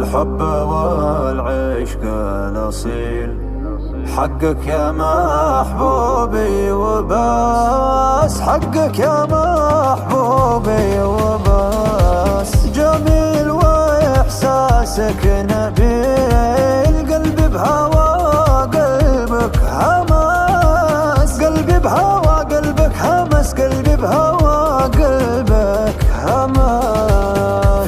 الحب والعشق الأصيل حقك يا محبوبي وبس، حقك يا محبوبي وبس. جميل وإحساسك نبيل، قلبي بهوى قلبك همس، قلبي بهوى قلبك همس، قلبي بهوى قلبك همس.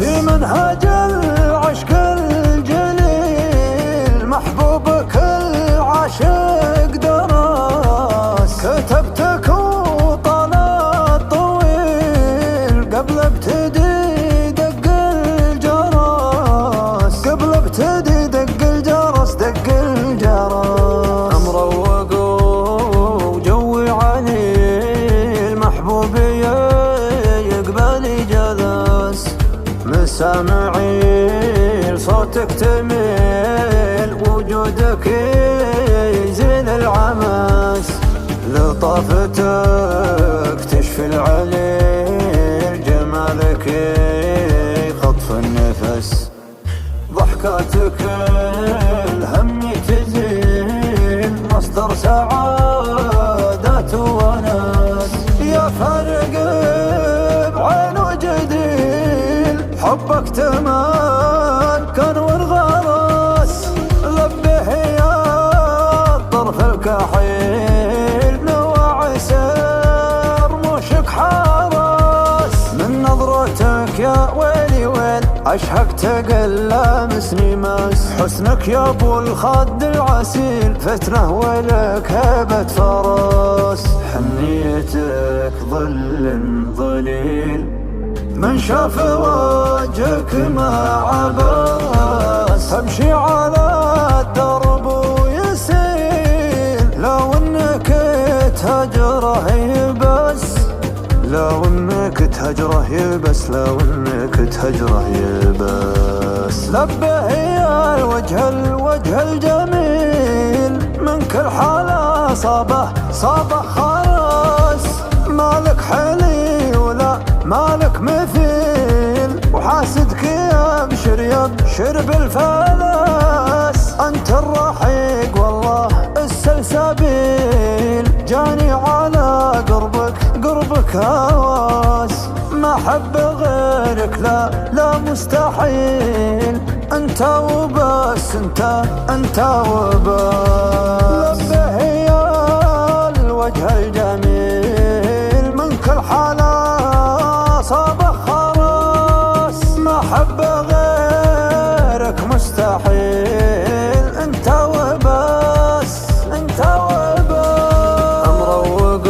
في منهج العشق الجليل محبوبك العاشق درس، كتبتك وطلعت طويل قبل ابتدي دق الجرس، قبل ابتدي دق الجرس، دق الجرس. مروق وجوي عليل محبوبي يقبلي جلس، مسامعي صوتك تميل، وجودك يزيل العمس، لطافتك تشفي العليل، جمالك يخطف النفس، ضحكاتك الهم تزيل، مصدر سعادة ونس. يا فرق بعين وجديل، حبك تمكن والغرس، لبه يا الطرف الكحيل، نواعس رموشك حرس، من نظرتك يا ويلي ويل عشقك تقلمسني مس، حسنك يا ابو الخد العسيل فتنه ولك هبة فرس، حنيتك ظل ظليل، من شاف وجهك ما عبس، امشي على الدرب ويسيل، لو انك تهجره يبس، لو انك تهجره يبس، لو انك تهجره يبس. لبه يا الوجه الجميل، من كل حالة صابه خرس، مالك حلي ولا مالك مثيل، وحاسدك يبشر بالفلس، انت الرحيق والله السلسبيل، جاني على قربك هواس، ما حب غيرك لا مستحيل، انت وبس، انت وبس. لبه يا الوجه الجميل، من كل حالة صابه خرس، ما حب غيرك مستحيل، انت وبس، انت وبس. مروق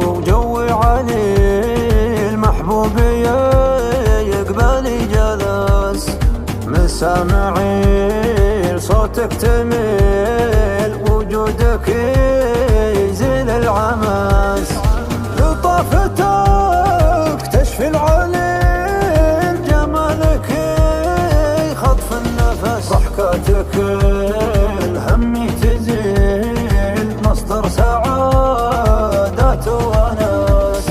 وجوي عليل محبوبي يقبلي جلس، مسامعي صوتك تميل، وجودك يزيل العمس، لطافتك تشفي العليل، جمالك يخطف النفس، ضحكاتك الهم تزيل، مصدر سعادة ونس.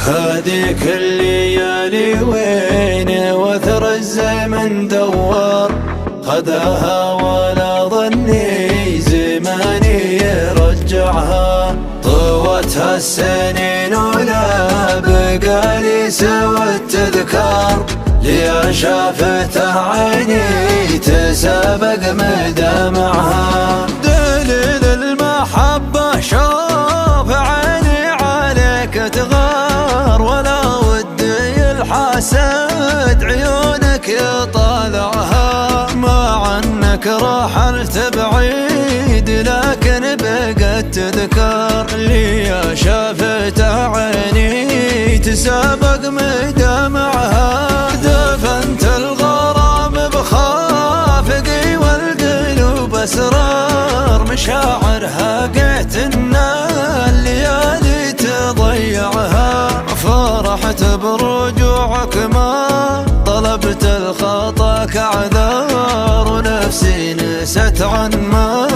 هذيك الليالي وين وثر الزمن دوار، خذاها ولا ظني زماني يرجعها، طوتها السنين ولا بقالي سوى التذكار، ليا شافته عيني تسابق مدامعها، دليل المحبة شوف عيني عليك تغار، ولا ودي الحسد عيونك يطالعها، مع انك رحلت بعيد لكن بقت تذكر، ليا شافته عيني تسابق مدامعها، دفنت الغرام بخافقي والقلوب اسرار، مشاعرها قعت ان الليالي ندمت برجوعك ما طلبت الخطا كعذار، ونفسي نست عن ما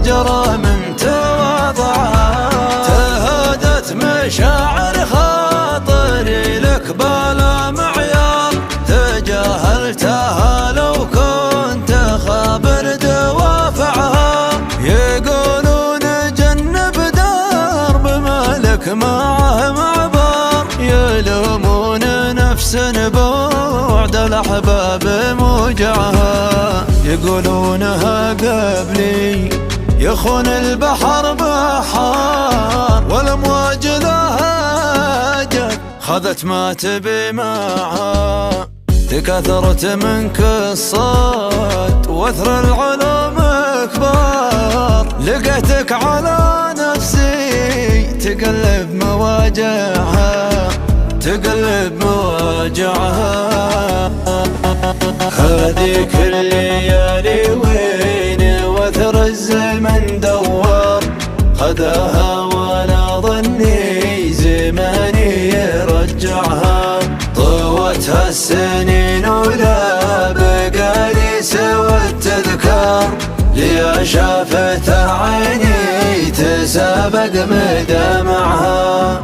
جرى من تواضعها. تهادت مشاعر خاطري لك بلا معيار، تجاهلتها لو كنت خابر دوافعها. يقولون جنب درب مالك معه معبر، يلومون نفس بعد الأحباب موجعها. يقولونها قبلي يخون البحر بحار، والأمواج لها جد خذت ما تبي معها. تكاثرت منك الصوت واثر العلوم كبار، لقيتك على نفسي تقلب مواجعها، تقلب مواجعها. هذيك الليالي وين وثر الزمن دوار، خذاها ولا ظني زماني يرجعها. طوتها السنين ولا بقالي سوى التذكار، ليا شافت عيني تسابق مدامعها.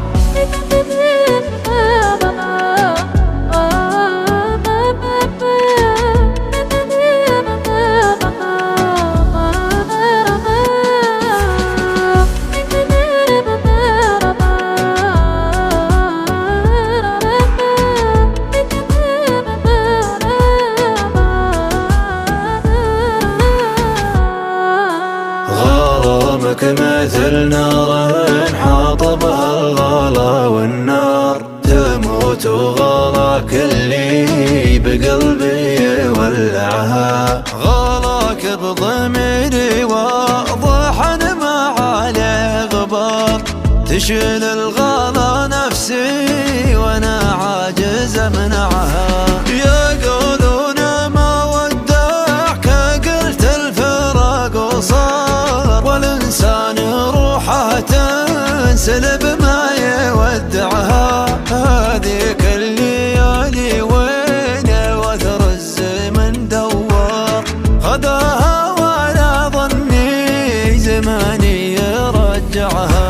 غرامك مثل نار حاطبها الغلا والنار، تموت وغلاك اللي بقلبي يولعها. غلاك بضميري واضح أنا ما عليه غبار، تشيل الغلا نفسي وانا عاجز امنعها. يقولون ما ودعك قلت الفراق وصار، والإنسان روحه تنسلب ما يودعها. هذيك الليالي وين وثر الزمن دوار، خذاها ولا ظني زماني يرجعها.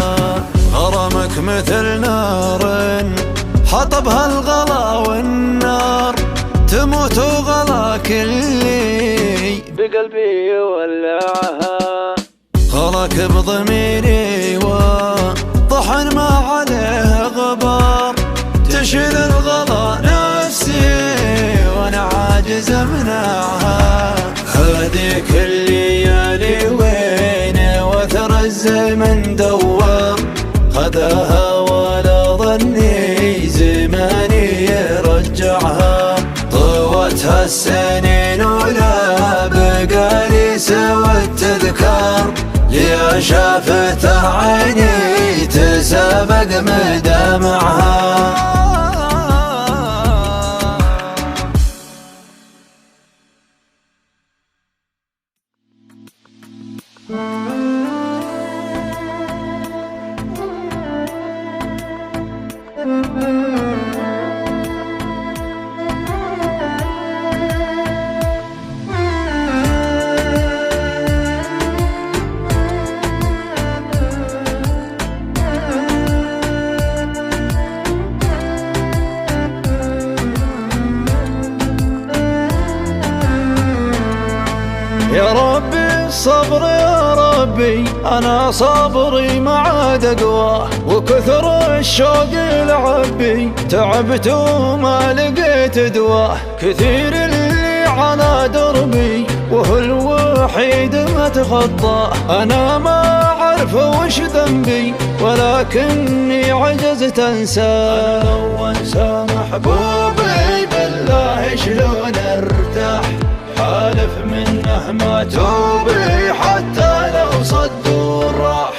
غرامك مثل نار حطبها الغلا والنار، تموت وغلاك اللي بقلبي يولعها. غلاك بضميري وطحن ما عليه غبار، تشيل الغلا نفسي وانا عاجز امنعها. هذيك الليالي وين وثر الزمن دوار، خذاها ولا ظني زماني يرجعها. طوتها السنين ولا بقالي سوى التذكار، ليا شافت عيني تسابق مدامعها. يا ربي الصبر يا ربي، أنا صبري ما عاد أقوى، وكثر الشوق العبي تعبت وما لقيت دواء. كثير اللي على دربي وهو الوحيد ما تخطى، أنا ما أعرف وش ذنبي ولكني عجزت أنساه. أنا لو أنسى محبوبي بالله شلون أرتاح، حالف منه ما توبي حتى لو صدوا راح.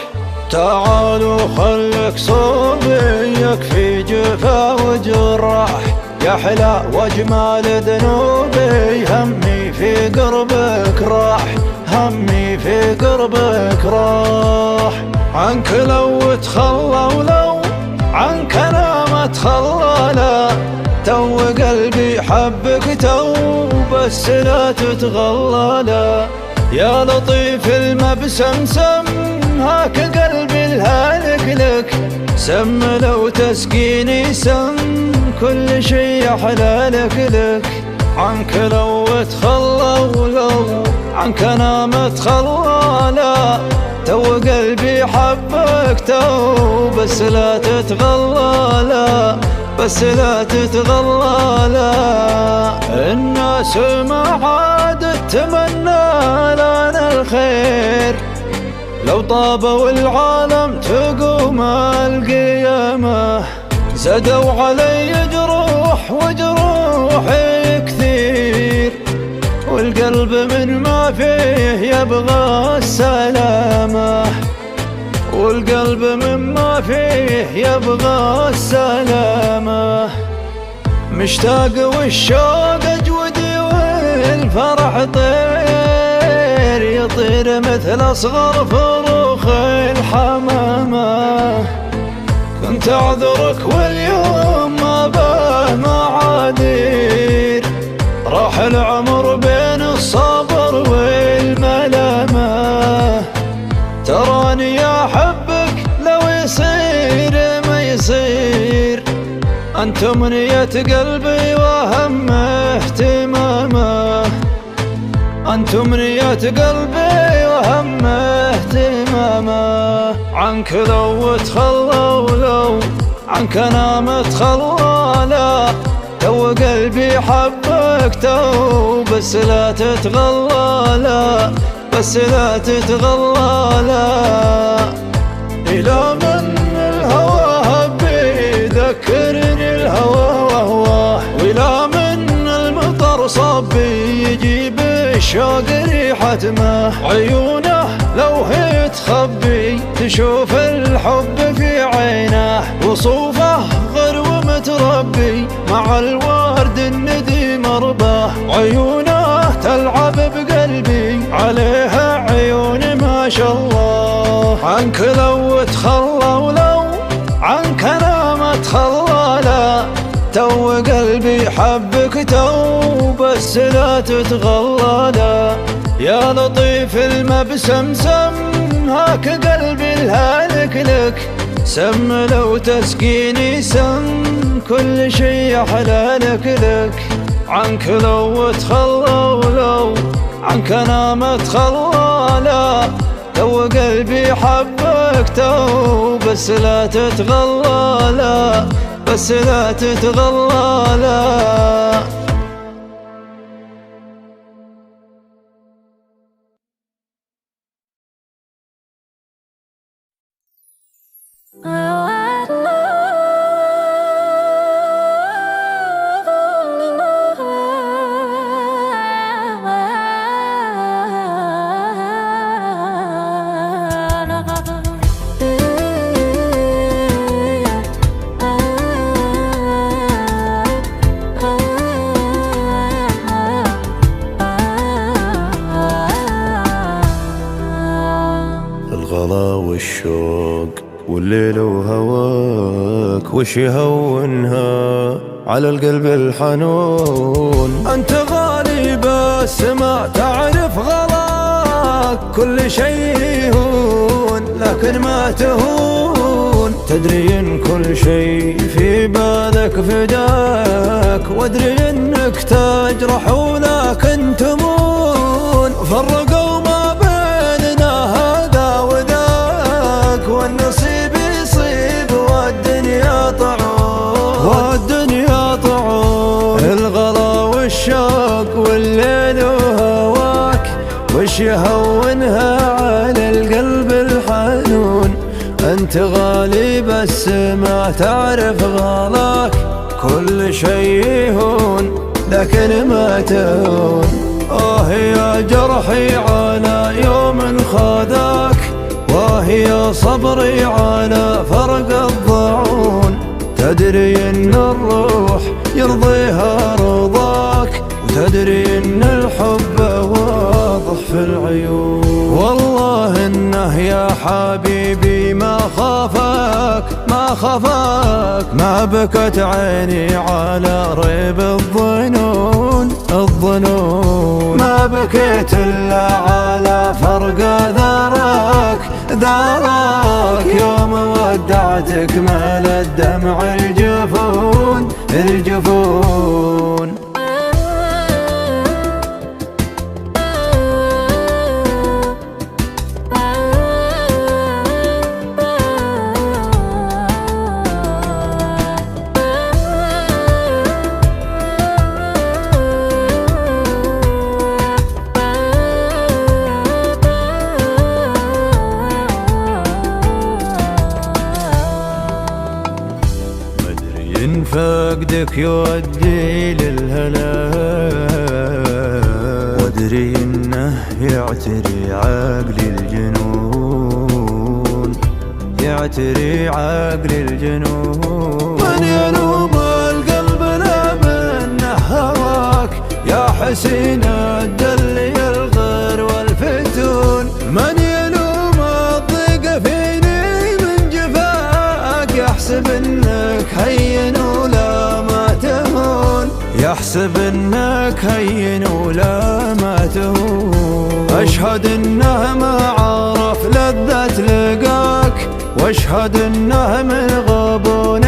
تعالوا خلك صوبي يكفي جفا وجراح، يحلى واجمال ذنوبي همي في قربك راح، همي في قربك راح. عنك لو تخلى ولو عنك انا ما اتخلى، لا تو قلبي حبك تو بس لا تتغلى لا. يا لطيف المبسمسم هاك قلبي الهالك لك، سم لو تسقيني سم كل شي حلالك لك. عنك لو اتخلى ولو عنك انا متخلى لا. تو قلبي حبك تو بس لا تتغلى لا، بس لا تتغلى لا. الناس ما عاد تتمنى لنا الخير، لو طابوا العالم تقوم القيامة. زادوا علي جروح وجروحي كثير، والقلب من ما فيه يبغى السلامة، والقلب مما فيه يبغى السلامة. مشتاق والشوق أجودي والفرح طير، يطير مثل أصغر فروخ الحمامة. كنت أعذرك واليوم ما به معاذير، راح العمر بين الصبر والملامة. تراني أحبك لو يصير ما يصير، أنت أمنية قلبي وأهم اهتمامه، أنت أمنية قلبي وأهم اهتمامه. عنك لو تخلى ولو عنك أنا متخلى لا. تو قلبي حبك تو بس لا تتغلى لا، بس لا تتغلى لا. إلى من الهوى هبي ذكرني الهوى وهواه، وإلى من المطر صبي يجيب الشوق ريحة ماه. عيونه لو هي تخبي تشوف الحب في عينه، وصوفه غرو متربي مع الورد الندي مرباه. عيونه تلعب بقلبي عليها عيون ما شاء الله. عنك لو تخلى ولو عنك انا ما تخلى لا. تو قلبي حبك تو بس لا تتغلى لا. يا لطيف المبسمسم هاك قلبي الهالك لك، سم لو تسقيني سم كل شي حلالك لك. عنك لو تخلى ولو عنك انا ما تخلى لا. تو قلبي حبك تو بس لا تتغلى لا، بس لا تتغلى لا. الغلا والشوق والليل وهواك وش يهونها على القلب الحنون. أنت غالي بس ما تعرف غلاك، كل شيء يهون لكن ما تهون. تدري إن كل شيء في بالك فداك، وادري إنك تجرح ولكن تمون. فرقوا ما بيننا هذا وذاك، والنصيب يصيب والدنيا طعون، والدنيا طعون. الغلا والشوق والليل وهواك وش يهونها على القلب الحنون. أنت غالي بس ما تعرف غلاك، كل شيء يهون لكن ما تهون. يا جرحي على يوم خذاك، وهي صبري على فرق الضعون. تدري إن الروح يرضيها رضاك، وتدري إن الحب واضح في العيون. والله إنه يا حبيبي ما خافك، ما خفاك ما بكت عيني على ريب الظنون ما بكيت إلا على فرق ذراك يوم ودعتك مال الدمع الجفون إن فقدك يودي للهلاك وادري إنه يعتري عقلي الجنون من يلوم القلب لا منه هواك يا حسين الدلي الغر والفتون من يلوم الضيق فيني من جفاك يحسب انك هين ولا ما تهون أشهد إنه ما عرف لذة لقاك واشهد إنه من غبون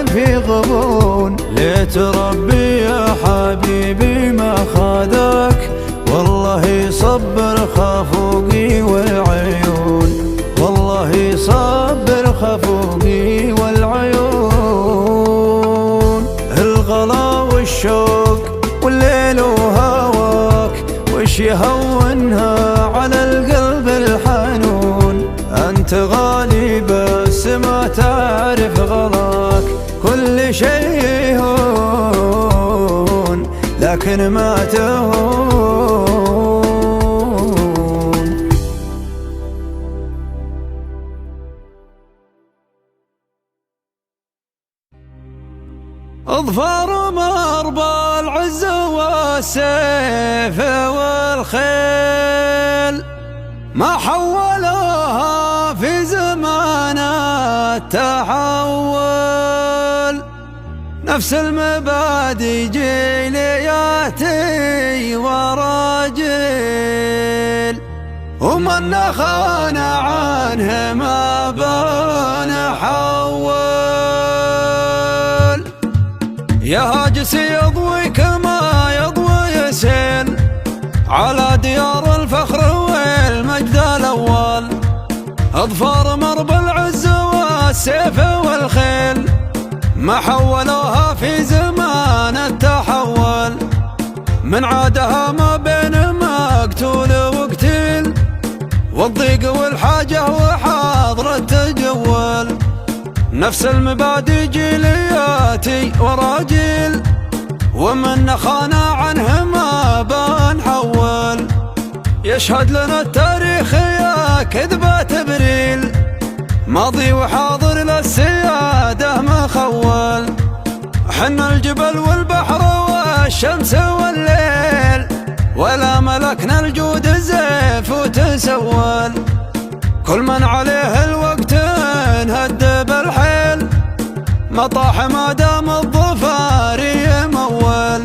في غبون ليت ربي يا حبيبي ما خذاك والله يصبر خفوقي والعيون الغلا والشوق والليل وهواك وش يهونها على القلب الحنون أنت غالي بس ما تعرف غلاك كل شيء يهون لكن ما تهون اظفر مربى العز والسيف والخيل ما حولوها في زمان التحول نفس المبادئ جيل ياتي ورجل ومن خان عنه ما بان حول يا هاجس يضوي كما يضوي سيل على ديار الفخر والمجد الأول أظفار مربى العز والسيف والخيل ما حولوها في زمان التحول من عادها ما بين مقتول وقتيل والضيق والحاجة وحاضر التجول نفس المبادئ جيلياتي وراجيل ومن خان عنه ما بان حول يشهد لنا التاريخ يا كذبة تبريل ماضي وحاضر للسيادة مخول حنا الجبل والبحر والشمس والليل ولا ملكنا الجود زيف وتسول كل من عليه الوقت انهد بالحيل مطاح ما دام الظفار يمول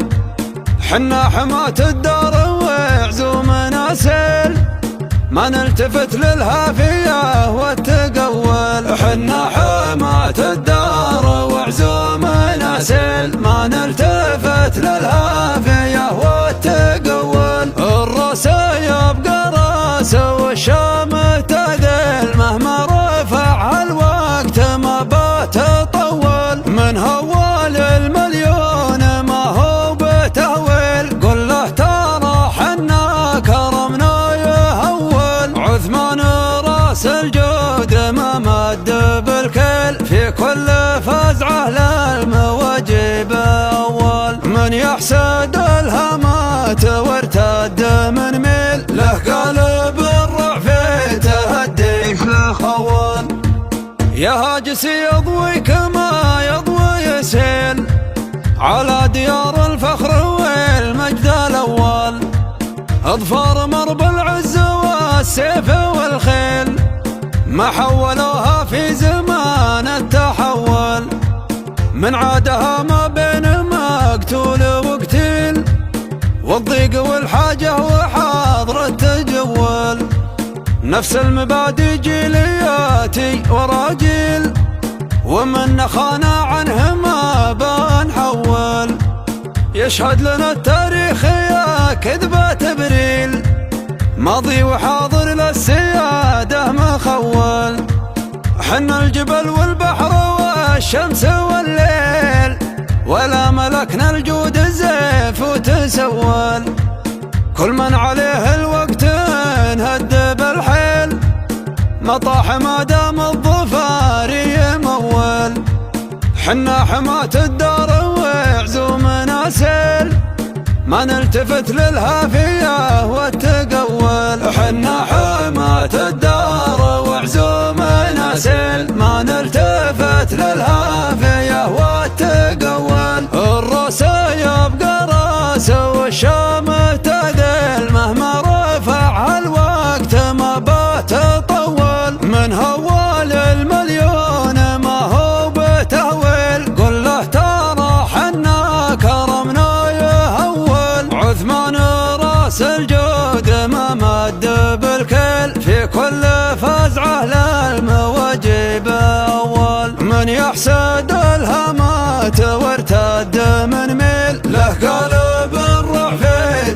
حنا حماة الدار وعزومنا سيل ما نلتفت للهافية والتقول حنا حماة الدار وعزومنا سيل ما نلتفت للهافية والتقول الراس يبقى راس والشام تذل مهما رفع الوقت ما بات طول من هوال المليون ما هو بتهويل قل له ترى حنا كرمنا يهول عثمان راس الجود ما مد بالكيل في كل فزعه للمواجب اول من يحسد الهامات وارتد من ميل له قلب الرعف تهدي في خوان يا هاجس يضوي كما يضوي سيل على ديار الفخر والمجد الأول أظفار مربى العز والسيف والخيل ما حولوها في زمان التحول، من عادها ما بين مقتول وقتيل، والضيق والحاجة وحاضر التجول، نفس المبادئ جيلياتي وراجيل، ومن خانا عنه ما بنحول. يشهد لنا التاريخ يا كذبة تبريل، ماضي وحاضر للسيادة مخول، حنا الجبل والبحر والشمس والليل، ولا ملكنا الجود الزيف وتسول، كل من عليه الوقت نهد بالحيل، مطاح ما دام الظفار يمول، حنا حماة الدار وعزومنا سيل، ما نلتفت للهافية والتقول، حنا حماة الدار وعزومنا سيل، ما نلتفت للهافية والتقول، الراس يبقى راس والشام تذل، مهما رفع الوقت ما بتطول، من هوال المليون ما هو بتهويل، قل له ترى حنا كرمنا يهول، عثمان راس الجود ما مد بالكل، في كل فزعه للمواجب اول، من يحسد الهامات وارتد من ميل، له قلب الرعف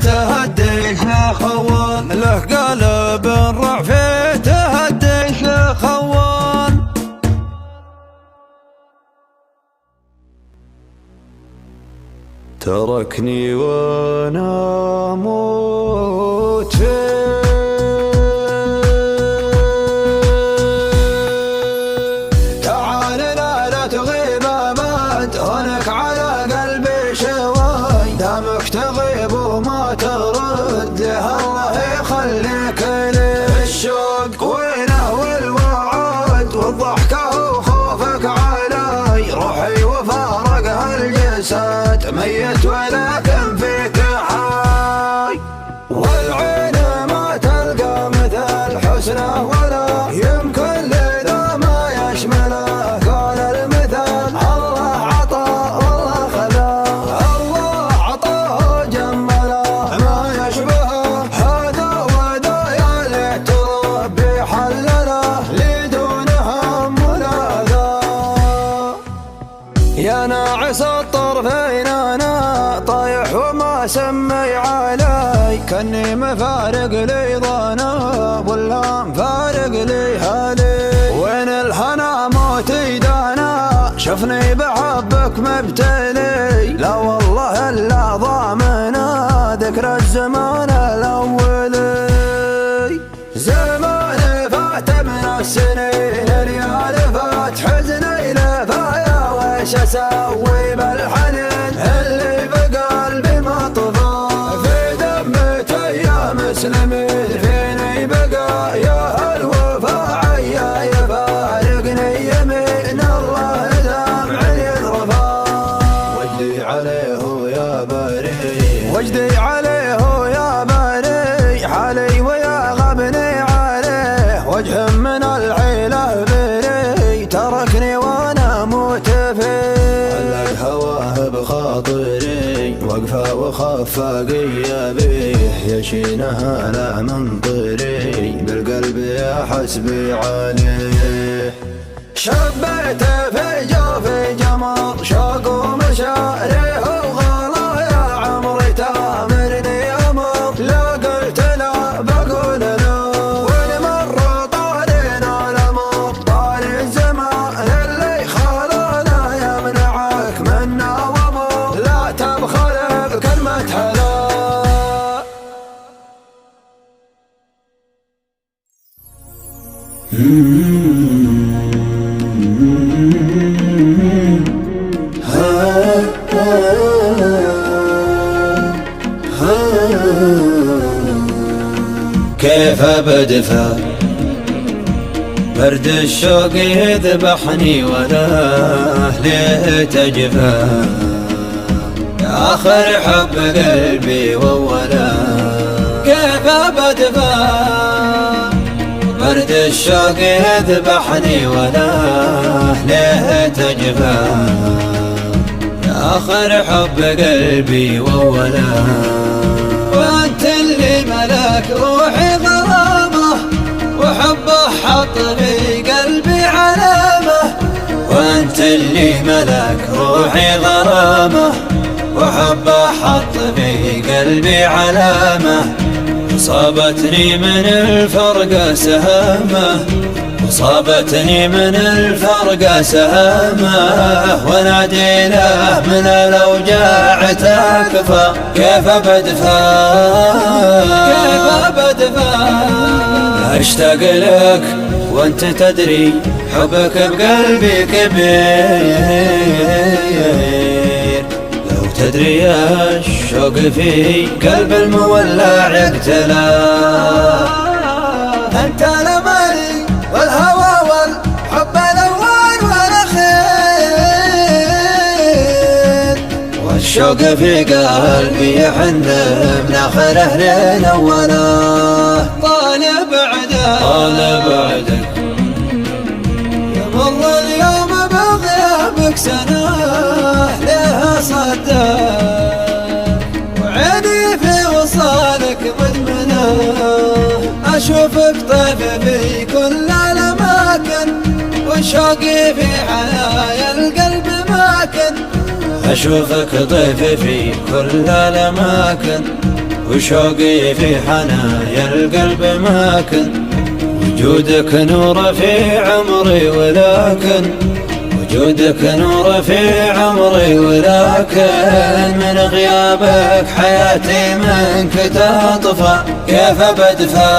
تهديك لخوان، له قلب الرعف تهديك لخوان. تركني وانا اموت تعال لا تغيب ابد، هونك على قلبي شوي، دامك تغيب وما ترد، له الله يخليك لي، الشوق وينه والوعد والضحكه وخوفك علي، روحي وفارقها الجسد ميت ولكن فيك حي، والعين ما تلقى مثل حسنه ولا يمكن لذا ما يشمله، قال المثل الله عطاه والله خذاه، الله عطاه جمله ما يشبهه، هذا وذا يا ليت ربي حلله لدون هم ولا ذا، يا ناعس الطرفين انا طايح وما سمي علي، كاني مفارق لي ظنا ولا مفارق لي هالي، وين الهنا موتي دانا شفني بحبك مبتلي، لا والله الا ضامنا ذكرى الزمان الاولي، زمان فات من السنين ريال فات حزني لفايا، وش اسوي بالحنين اللي بقلبي مطفى، في دمة ايام مسلمين فيني بقى يا الوفا، عيا يفارقني يمين الله دمعي الرفا، وجدي عليه يا بري، وجدي عليه يا بري، حالي ويا غبني عليه، وجه من العيله بري، تركني وانا اموت فيه، علق هواه بخاطري وقفه وخفاقيه بيه، يشينها لا منطري بالقلب يا حسبي عليه، شبيت في جوفي جمر شوق ومشاريه وغلا، يا عمري تامرني امر لا قلت لا بقول له، وين مر طارينا الامر طاري الزمان اللي خلانا يمنعك منا وامر، لا تبخل بكلمة هلا. كيف بدفع برد الشوق يذبحني ولا ليه تجفى، آخر حب قلبي وولا، كيف بدفع برد الشوق يذبحني ولا ليه تجفى، يا آخر حب قلبي وولا. وانت اللي ملك روحي غرامه، وحبه حط في قلبي علامه. وانت اللي ملك روحي غرامه، وحبه حط في قلبي علامه. وصابتني من الفرقة سهامه، وصابتني من الفرقة سهامه. وناديناه من الأوجاع تكفى، كيف بدفى كيف بدفى. أشتاق لك وانت تدري حبك بقلبي كبير. لو تدري يا الشوق في قلب المولع يقتلى. أنت الأمل والهوى والحب الأول والأخير، والشوق في قلبي يحن من آخره لين أوله. طالب بعدك يمر اليوم بغيابك سنة لها صدق، وعيني في وصالك مدمنة. أشوفك طيف في كل الأماكن، وشوقي في حنايا القلب ماكن. أشوفك طيف في كل الأماكن، وشوقي في حنايا القلب ماكن. وجودك نور في عمري ولكن، وجودك نور في عمري ولكن، من غيابك حياتي منك تطفى. كيف بدفى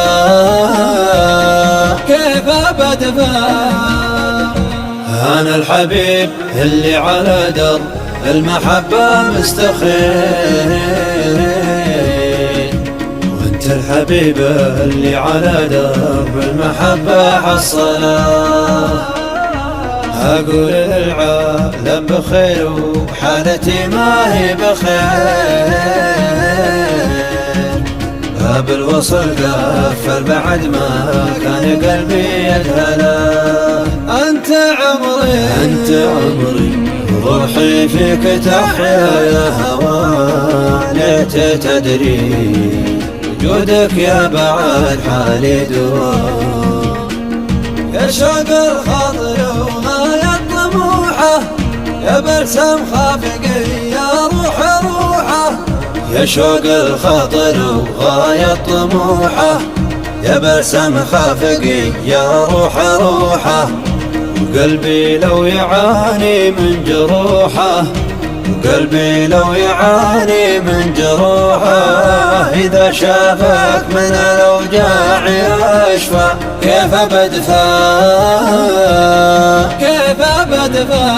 كيف بدفى. أنا الحبيب اللي على درب المحبة مستخيل، وانت الحبيبة اللي على درب المحبة حصلة. أقول العالم بخير وحالتي ما هي بخير، باب الوصل قفل بعد ما كان قلبي يدهله. أنت عمري روحي فيك تحيا يا هوى. ليت تدري وجودك يا بعد حالي دواء. يا شوق الخاطر وغاية طموحه، يا بلسم خافقي يا روحه. يا شوق الخاطر وغاية طموحه، يا بلسم خافقي يا روحه. وقلبي لو يعاني من جروحه، وقلبي لو يعاني من جروحه. إذا شافك من الأوجاع يشفى. كيف بدفى كيف بدفى.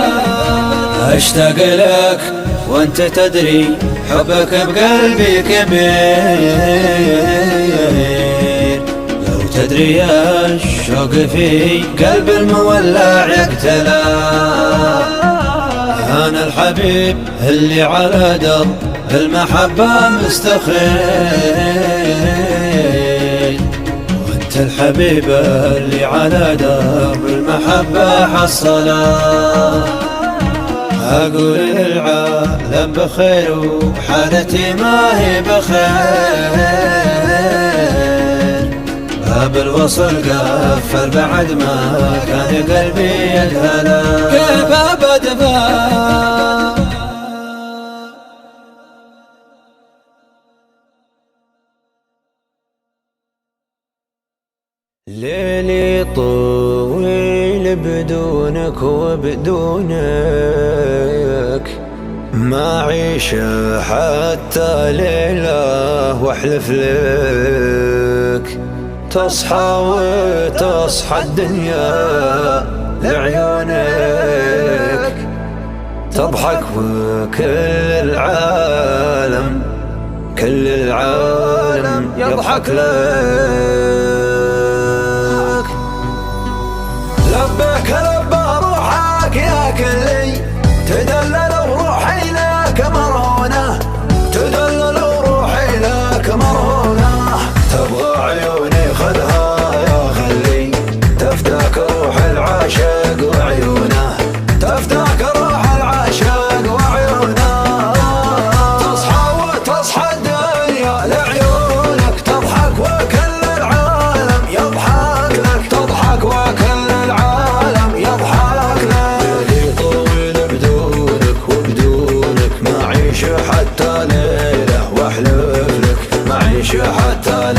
أشتاق لك وانت تدري حبك بقلبي كبير. لو تدري يا الشوق في قلب المولع يقتلى. أنا الحبيب اللي على درب المحبة مستخيل، وانت الحبيبة اللي على درب المحبة حصلة. أقول العالم بخير وحالتي ما هي بخير، باب الوصل قفل بعد ما كان قلبي يدهله. كيف بدفى ليلي طويل بدونك وبدونك، ما عيش حتى ليلة واحلف لك. تصحى وتصحى الدنيا لعيونك، تضحك وكل العالم يضحك لك. لبك لبى روحك يا كلي، تدلل وروحي لك مرهونة، تدلل وروحي لك مرهونة. تبغى عيوني خذها يا خلي،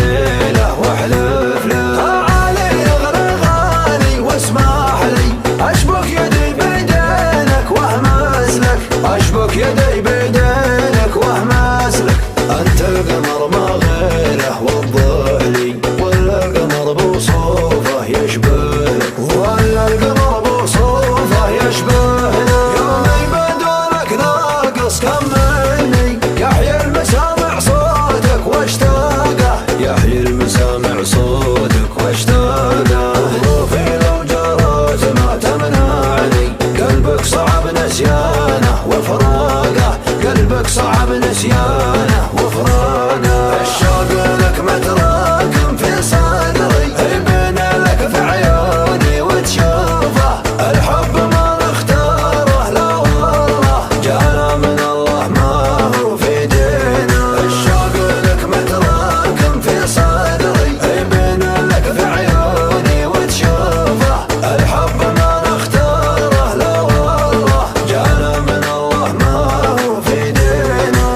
ليلة واحلف له. تعالي اغلى غالي واسمح لي اشبك يدي بيدينك واهمس لك، اشبك يدي بيدينك واهمس لك. انت القمر ما غيره وضح لي، ولا القمر بوصوفه يشبه لك، ولا القمر بوصوفه يشبه لك. يومي بدونك ناقص كملني، يحيي المسامع صوتك واشتاقه، يحيي المسامع صوتك واشتاقه. ظروفي لو جرت ما تمنعني، قلبك صعب نسيانه وفراقه، قلبك صعب نسيانه وفراقه. الشوق لك متراكم في صدري، يبين لك في عيوني وتشوفه. الحب ما نختاره لا والله، جانا من الله ما هو في دينا. الشوق لك متراكم في صدري، يبين لك في عيوني وتشوفه. الحب ما نختاره لا والله، جانا من الله ما هو في دينا.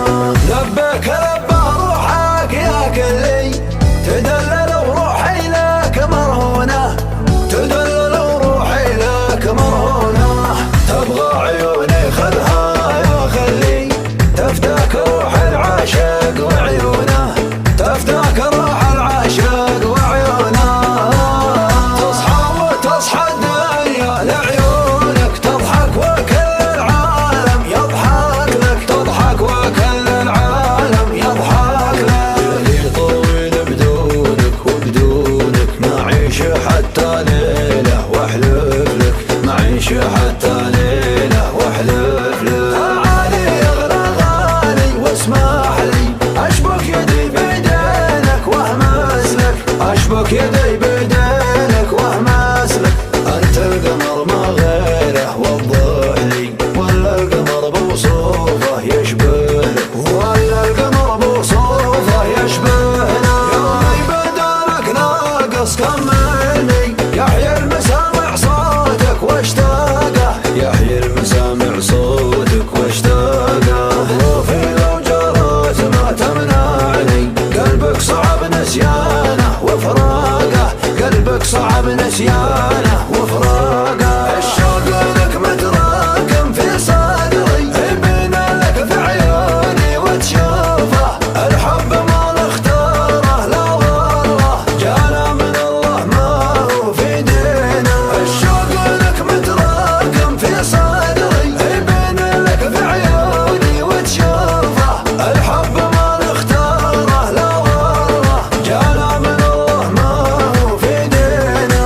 لبيك لبى روحك يا كلي، تدلل وروحي لك مرهونة، تدلل وروحي لك مرهونة. تبغى عيوني خذها يا خلي، تفتك روح العاشق وعيونه، تفتك روح العاشق وعيونه. تصحى وتصحى الدنيا لعيونك، تضحك وكل العالم يضحك لك، تضحك وكل العالم يضحك لك. ليلي طويل بدونك وبدونك، ما عيش حتى ليلة واحلف لك، ما عيش حتى ليلة واحلف لك. تعالي اغلى غالي واسمح لي اشبك يدي بيدينك واهمس لك، اشبك يدي بيدينك واهمس لك. انت القمر ما غيره وضح لي، ولا القمر بوصوفه يشبه لك، ولا القمر بوصوفه يشبه لك. يومي بدونك ناقص كملني، يحيي المسامع صوتك واشتاقه، يحيي المسامع صوتك واشتاقه. ظروفي لو جرت ما تمنعني، قلبك صعب نسيانه وفراقه، قلبك صعب نسيانه وفراقه. الشوق لك متراكم في صدري، يبين لك في عيوني وتشوفه. الحب ما نختاره لا والله، جانا من الله ما هو في دينا. الشوق لك متراكم في صدري، يبين لك في عيوني وتشوفه. الحب ما نختاره لا والله، جانا من الله ما هو في دينا.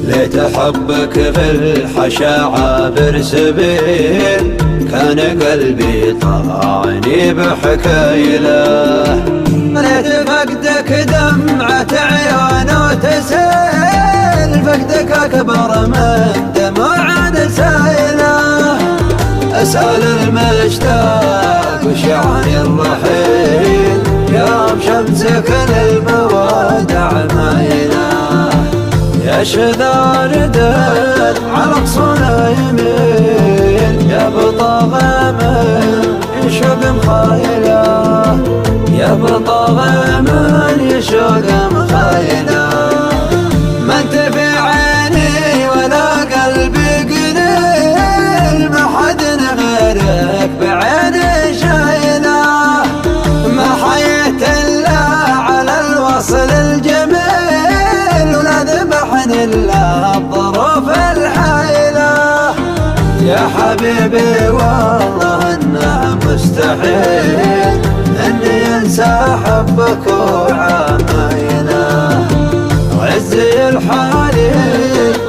ليت حبك في الحشا عابر سبيل، كان قلبي طاعني بحكايله. ليت فقدك دمعة عيون وتسيل، فقدك أكبر من دموع سايله. أسأل المشتاق وشعني الرحيل، يوم شمسك للموادع مايله. يا شذا ردت على قصنا يمين، يا بطاغة من يشوق مخايله، يا بطاغة من يشوق مخايله. ما انت في عيني ولا قلبي قليل، ما حد غيرك بعيني شايله. ما حييت الا على الوصل الجميل، ولا ذبحني الا الظروف الحايله. يا حبيبي والله انه مستحيل اني انسى حبك وعمايله. عزي الحالي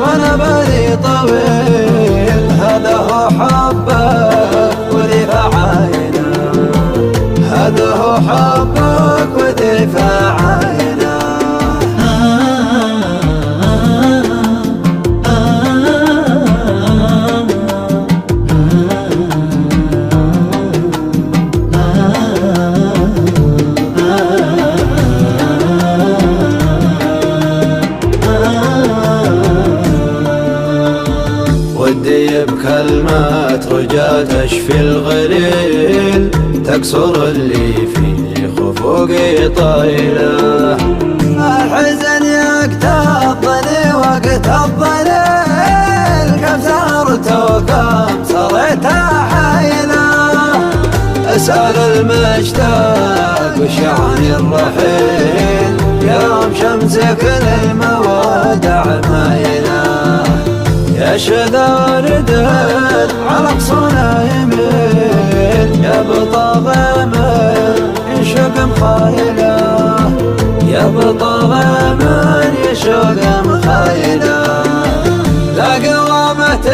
وانا بالي طويل، هذا هو حبك ولي فعايله، هذا هو حبك فعيله. ودي بكلمات رجا تشفي الغليل، تكسر اللي في خفوقي طايله. الحزن يقتضني وقت الظليل، كم سهرت وكم صرت حيله. اسأل المشتاق وش يعني الرحيل، يوم شمسك للمودع مايله. يا شذا ردت على قصنا يميل، يا بطاغة من يشوق مخايله. يا بطاغة من يشوق مخايله. لا قوامة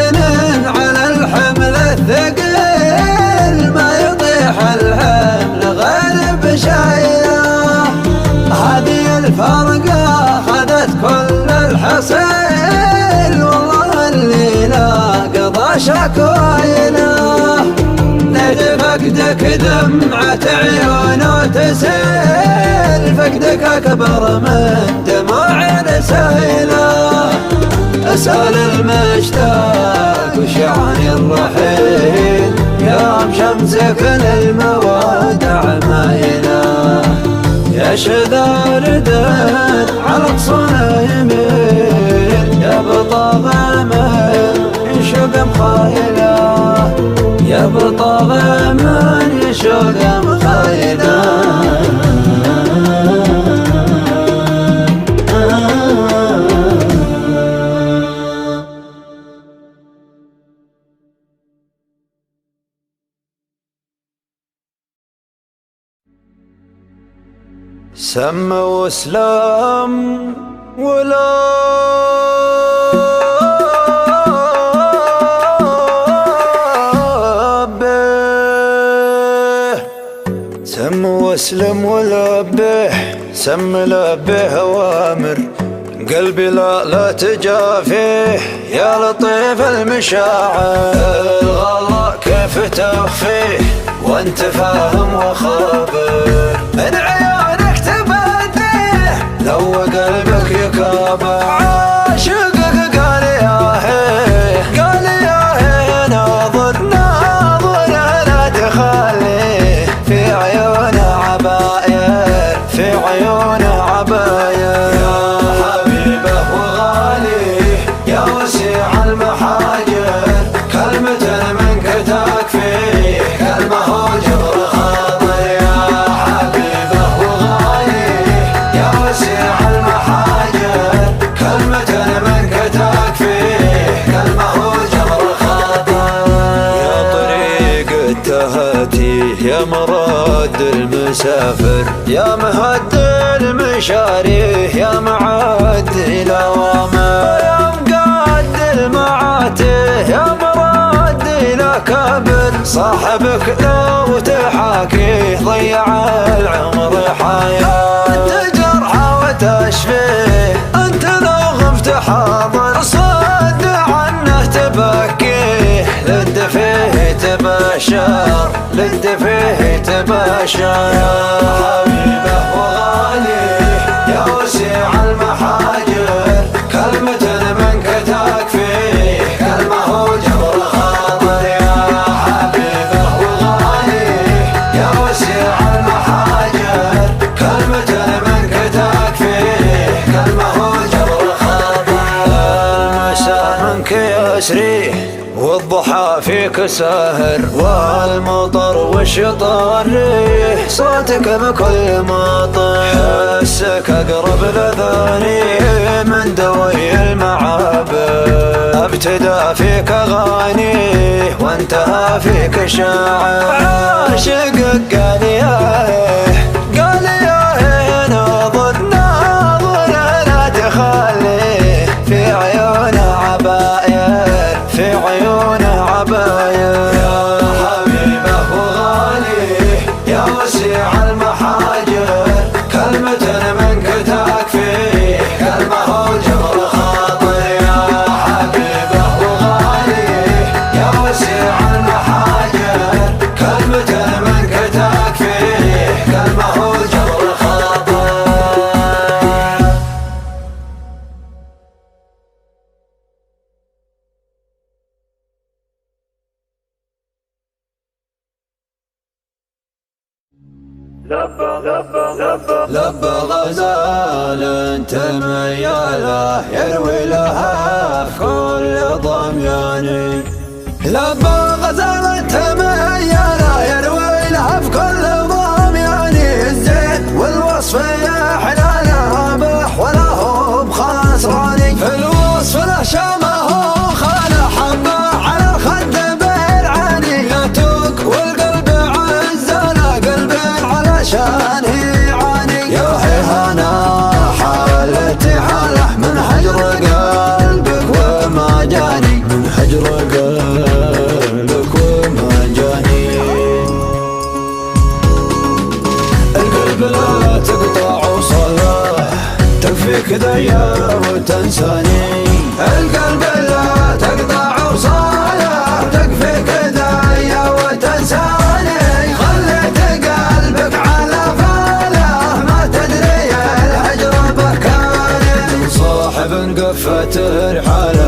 على الحمل الثقيل، ما يطيح الحمل غير بشايله. هذه الفرقة خذت كل الحصيل، والله اللي لا قضى شكوايله. ليت فقدك دمعة عيونه تسيل، فقدك أكبر من دموع رسايله. اسأل المشتاق وش يعني الرحيل، يوم شمسك للمودع مايله. يا شذا ردت على قصنا يميل، يا بطاغة من يشوق مخايله. يا بطاغة من يشوق مخايله. سم وسلام ولا به، سم واسلم ولبه، سم لبه اوامر قلبي لا تجافيه. يا لطيف المشاعر الغلا كيف تخفيه، وانت فاهم وخابر. من عيونك تبديه لو قلبك يكابر. عاشقك قال يا هي، قال يا هي. ناظر ناظر لا تخليه، في عيونه عباير، في عيونه عباير. يا حبيبه وغالي يا وسيع المحاجر، كلمة منك تكفيه، كلمة هو جبر خاطر. يا حبيبه وغالي يا وسيع المحاجر، كلمة منك تكفيه، كلمة هو جبر خاطر. يا طريق التهاتي، يا مراد المسافر، يا مهد المشاريه، يا معد الأوامر. يا مقاد المعاتيه، يا مراد إلى كابر. صاحبك لو تحاكيه ضيع العمر حياة. انت جرحه وتشفيه، انت لو غبت حاضر. صد عنه تبكيه، لد فيه تباشر، لد فيه تباشر. يا حبيبه وغالي يا وسيع المحاجر، كلمة منك تكفيه، كلمة هو جبر خاطر. يا حبيبه وغالي يا وسيع المحاجر، كلمة منك تكفيه، كلمة هو جبر خاطر. المساء منك يسري والضحى فيك ساهر، والمطر والشطار ريح صوتك بكل مطر. حسك اقرب لذاني من دوي المعابر، ابتدى فيك اغاني وانتهى فيك شاعر. عاشقك قال يا قال يا ناظر ناظر لا تخليه، في عيونه عباير، في عيونه عباير. يا حبيبه وغالي يا وسيع المحاجر، كلمة لب غزال تمياله يروي لها في كل ضمياني. لب غزال تمياله يروي لها في كل ضمياني. الزين والوصف يا حلاله بح ولا هو بخسراني. في الوصف له شامه خاله حبه على الخد بالعاني. ياتوك والقلب عزاله قلب علشان يعاني. يا هيهانا حالتي حاله من حجر قلبك وما جاني. من حجر قلبك وما جاني. القلب لا تقطع صلاح تكفيك ذيا وتنساني. القلب لا تقطع صلاح تكفيك ذيا وتنساني. خليت قلبك على فاله ما تدري الهجر بكاني. صاحب قفة رحاله